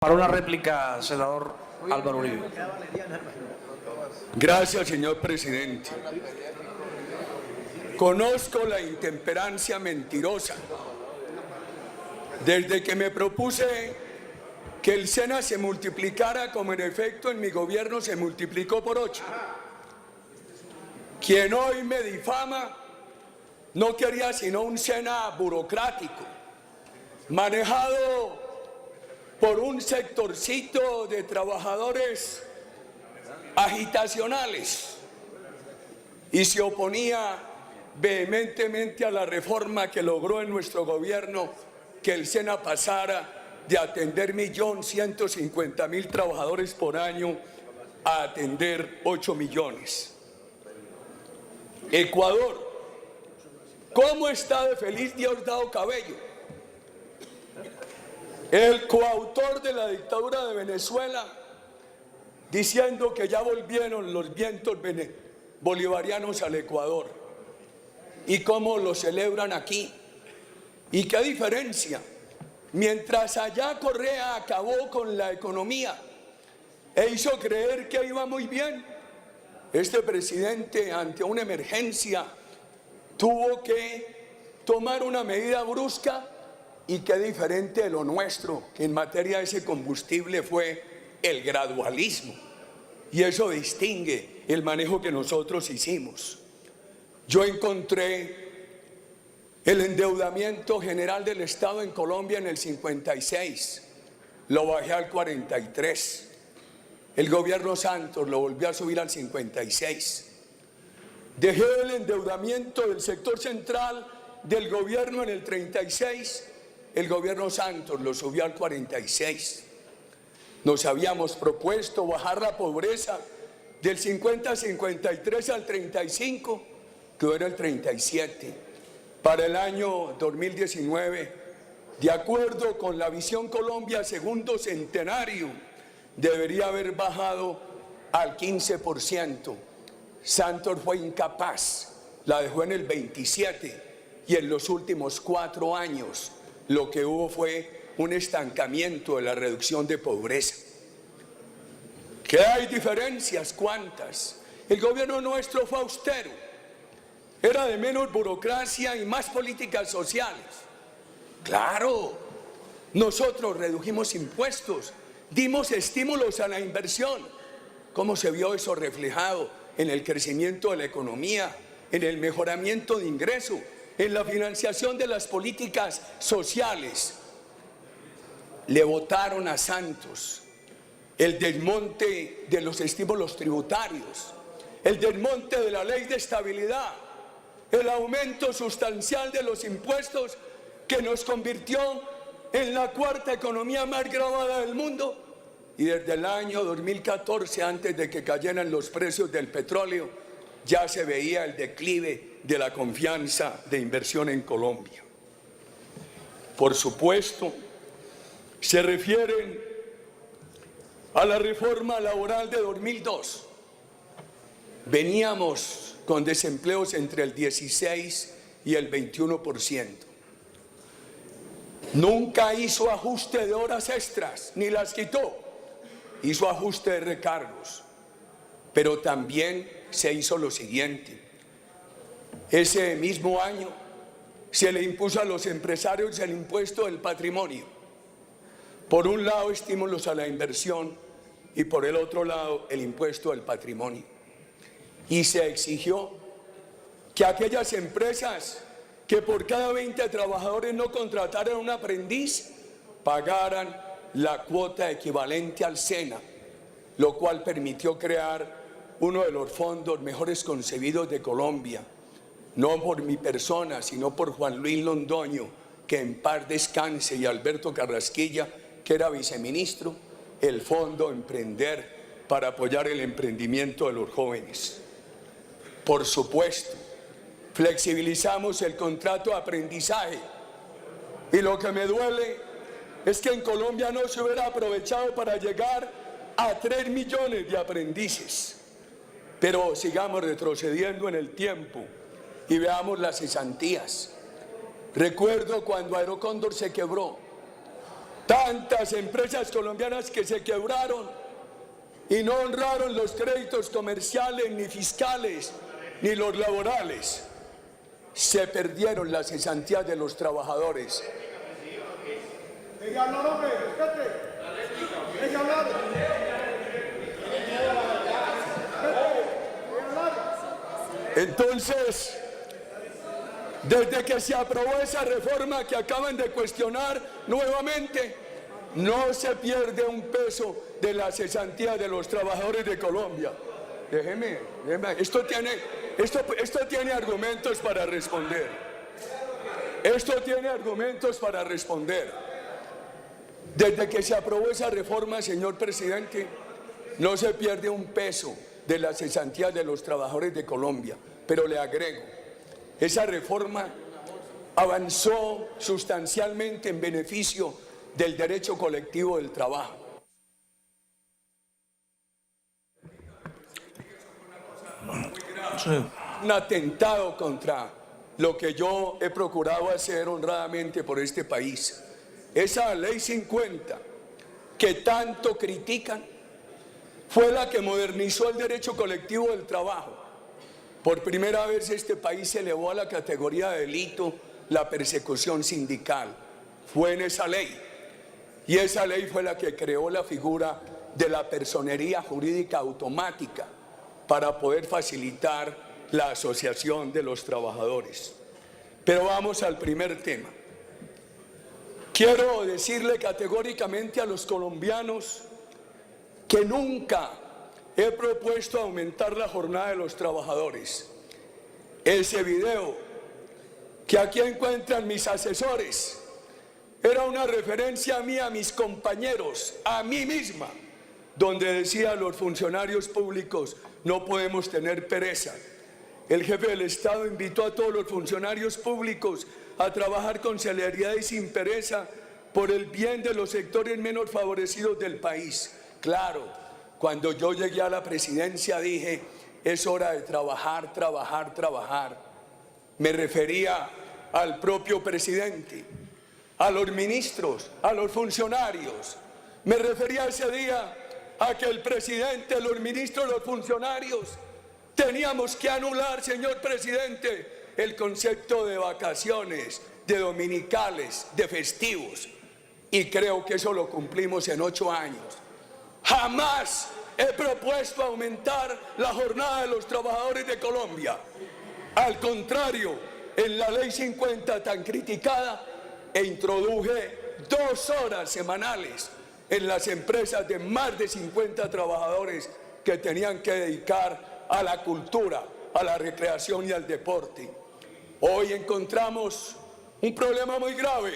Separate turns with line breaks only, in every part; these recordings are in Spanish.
Para una réplica, senador Álvaro Uribe.
Gracias, señor presidente. Conozco la intemperancia mentirosa. Desde que me propuse que el SENA se multiplicara, como en efecto en mi gobierno se multiplicó por 8. Quien hoy me difama no quería sino un SENA burocrático, manejado por un sectorcito de trabajadores agitacionales, y se oponía vehementemente a la reforma que logró en nuestro gobierno que el SENA pasara de atender 1.150.000 trabajadores por año a atender 8 millones. Ecuador, ¿cómo está de feliz Diosdado Cabello, el coautor de la dictadura de Venezuela, diciendo que ya volvieron los vientos bolivarianos al Ecuador? ¿Y cómo lo celebran aquí? ¿Y qué diferencia? Mientras allá Correa acabó con la economía e hizo creer que iba muy bien, este presidente, ante una emergencia, tuvo que tomar una medida brusca. Y qué diferente de lo nuestro, que en materia de ese combustible fue el gradualismo. Y eso distingue el manejo que nosotros hicimos. Yo encontré el endeudamiento general del Estado en Colombia en el 56, lo bajé al 43. El gobierno Santos lo volvió a subir al 56. Dejé el endeudamiento del sector central del gobierno en el 36. El gobierno Santos lo subió al 46. Nos habíamos propuesto bajar la pobreza del 50-53 al 35, que era el 37. Para el año 2019, de acuerdo con la Visión Colombia Segundo Centenario, debería haber bajado al 15%. Santos fue incapaz, la dejó en el 27, y en los últimos 4 años lo que hubo fue un estancamiento de la reducción de pobreza. ¿Qué hay diferencias? ¿Cuántas? El gobierno nuestro fue austero, era de menos burocracia y más políticas sociales. Claro, nosotros redujimos impuestos, dimos estímulos a la inversión. ¿Cómo se vio eso reflejado en el crecimiento de la economía, en el mejoramiento de ingresos, en la financiación de las políticas sociales? Le votaron a Santos el desmonte de los estímulos tributarios, el desmonte de la ley de estabilidad, el aumento sustancial de los impuestos que nos convirtió en la 4ª economía más grabada del mundo. Y desde el año 2014, antes de que cayeran los precios del petróleo, ya se veía el declive de la confianza de inversión en Colombia. Por supuesto, se refieren a la reforma laboral de 2002. Veníamos con desempleos entre el 16 y el 21%. Nunca hizo ajuste de horas extras, ni las quitó. Hizo ajuste de recargos. Pero también se hizo lo siguiente. Ese mismo año se le impuso a los empresarios el impuesto del patrimonio. Por un lado, estímulos a la inversión, y por el otro lado, el impuesto del patrimonio. Y se exigió que aquellas empresas que por cada 20 trabajadores no contrataran un aprendiz, pagaran la cuota equivalente al SENA, lo cual permitió crear uno de los fondos mejores concebidos de Colombia, no por mi persona, sino por Juan Luis Londoño, que en paz descanse, y Alberto Carrasquilla, que era viceministro, el Fondo Emprender, para apoyar el emprendimiento de los jóvenes. Por supuesto, flexibilizamos el contrato de aprendizaje, y lo que me duele es que en Colombia no se hubiera aprovechado para llegar a 3 millones de aprendices. Pero sigamos retrocediendo en el tiempo y veamos las cesantías. Recuerdo cuando Aerocóndor se quebró, Tantas empresas colombianas que se quebraron y no honraron los créditos comerciales, ni fiscales, ni los laborales. Se perdieron las cesantías de los trabajadores. Entonces, desde que se aprobó esa reforma que acaban de cuestionar nuevamente, no se pierde un peso de la cesantía de los trabajadores de Colombia. Déjeme, esto tiene argumentos para responder. Esto tiene argumentos para responder. Desde que se aprobó esa reforma, señor presidente, no se pierde un peso de la cesantía de los trabajadores de Colombia. Pero le agrego, esa reforma avanzó sustancialmente en beneficio del derecho colectivo del trabajo.
Sí.
Un atentado contra lo que yo he procurado hacer honradamente por este país. Esa ley 50 que tanto critican fue la que modernizó el derecho colectivo del trabajo. Por primera vez este país se elevó a la categoría de delito la persecución sindical. Fue en esa ley. Y esa ley fue la que creó la figura de la personería jurídica automática para poder facilitar la asociación de los trabajadores. Pero vamos al primer tema. Quiero decirle categóricamente a los colombianos que nunca he propuesto aumentar la jornada de los trabajadores. Ese video que aquí encuentran mis asesores era una referencia a mí, a mis compañeros, a mí misma, donde decía: los funcionarios públicos no podemos tener pereza. El jefe del Estado invitó a todos los funcionarios públicos a trabajar con celeridad y sin pereza por el bien de los sectores menos favorecidos del país. Claro, cuando yo llegué a la presidencia dije: es hora de trabajar, trabajar, trabajar. Me refería al propio presidente, a los ministros, a los funcionarios. Me refería ese día a que el presidente, los ministros, los funcionarios teníamos que anular, señor presidente, el concepto de vacaciones, de dominicales, de festivos. Y creo que eso lo cumplimos en 8 años. Jamás he propuesto aumentar la jornada de los trabajadores de Colombia. Al contrario, en la ley 50 tan criticada, introduje 2 horas semanales en las empresas de más de 50 trabajadores que tenían que dedicar a la cultura, a la recreación y al deporte. Hoy encontramos un problema muy grave.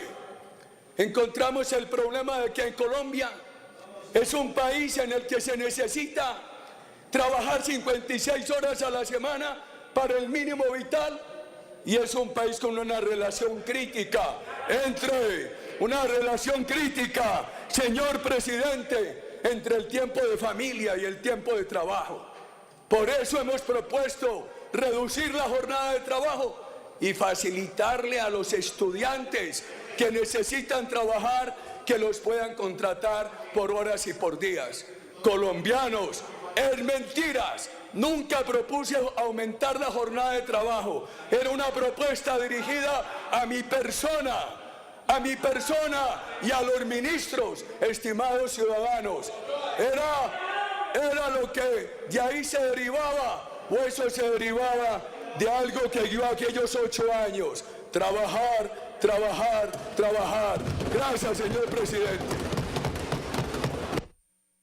Encontramos el problema de que en Colombia es un país en el que se necesita trabajar 56 horas a la semana para el mínimo vital, y es un país con una relación crítica señor presidente, entre el tiempo de familia y el tiempo de trabajo. Por eso hemos propuesto reducir la jornada de trabajo y facilitarle a los estudiantes que necesitan trabajar, que los puedan contratar por horas y por días. Colombianos, es mentiras. Nunca propuse aumentar la jornada de trabajo. Era una propuesta dirigida a mi persona y a los ministros, estimados ciudadanos. Era lo que de ahí se derivaba, o eso se derivaba de algo que guió aquellos 8 años. Trabajar, trabajar, trabajar. Gracias, señor presidente.